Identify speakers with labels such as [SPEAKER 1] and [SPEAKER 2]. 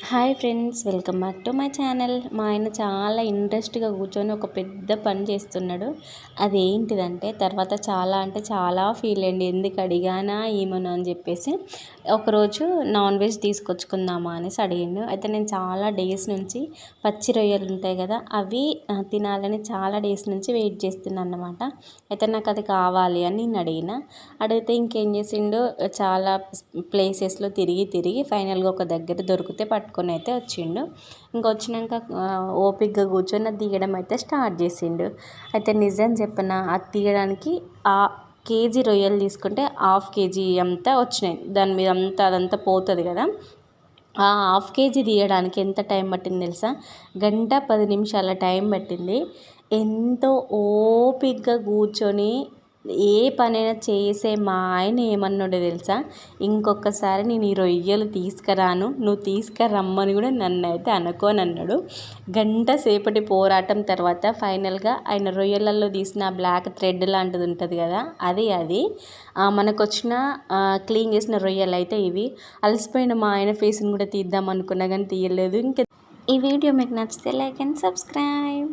[SPEAKER 1] Hi friends, welcome back to my channel. మా ఆయన చాలా ఇంట్రెస్ట్గా కూర్చొని ఒక పెద్ద పని చేస్తున్నాడు. అదేంటిదంటే తర్వాత చాలా ఫీల్ అయ్యండి, ఎందుకు అడిగానా ఏమను అని చెప్పేసి. ఒకరోజు నాన్ వెజ్ తీసుకొచ్చుకుందామా అనేసి అడిగిండు. అయితే నేను చాలా డేస్ నుంచి పచ్చి రొయ్యలు ఉంటాయి కదా, అవి తినాలని చాలా డేస్ నుంచి వెయిట్ చేస్తున్నాను అన్నమాట. అయితే నాకు అది కావాలి అని నేను అడిగితే ఇంకేం చేసిండు, చాలా ప్లేసెస్లో తిరిగి ఫైనల్గా ఒక దగ్గర దొరికితే పట్టుకొని అయితే వచ్చిండు. వచ్చినాక ఓపిక్గా కూర్చొని అది తీయడం అయితే స్టార్ట్ చేసిండు. అయితే నిజం చెప్పనా, అది తీయడానికి ఆ కేజీ రొయ్యలు తీసుకుంటే హాఫ్ కేజీ అంతా వచ్చినాయి. దాని మీద అదంతా పోతుంది కదా. ఆ హాఫ్ కేజీ తీయడానికి ఎంత టైం పట్టింది తెలుసా? 1:10 టైం పట్టింది. ఎంతో ఓపిక్గా కూర్చొని ఏ పనైనా చేసే మా ఆయన ఏమన్నాడో తెలుసా, ఇంకొకసారి నేను ఈ రొయ్యలు తీసుకురాను, నువ్వు తీసుకురమ్మని కూడా నన్ను అయితే అనుకోని అన్నాడు. గంట సేపటి పోరాటం తర్వాత ఫైనల్గా ఆయన రొయ్యలలో తీసిన బ్లాక్ థ్రెడ్ లాంటిది ఉంటుంది కదా, అది మనకు వచ్చిన క్లీన్ చేసిన రొయ్యలు అయితే ఇవి. అలసిపోయిన మా ఆయన ఫేస్ని కూడా తీద్దాం అనుకున్నా కానీ తీయలేదు. ఇంకా ఈ వీడియో మీకు నచ్చితే లైక్ అండ్ సబ్స్క్రైబ్.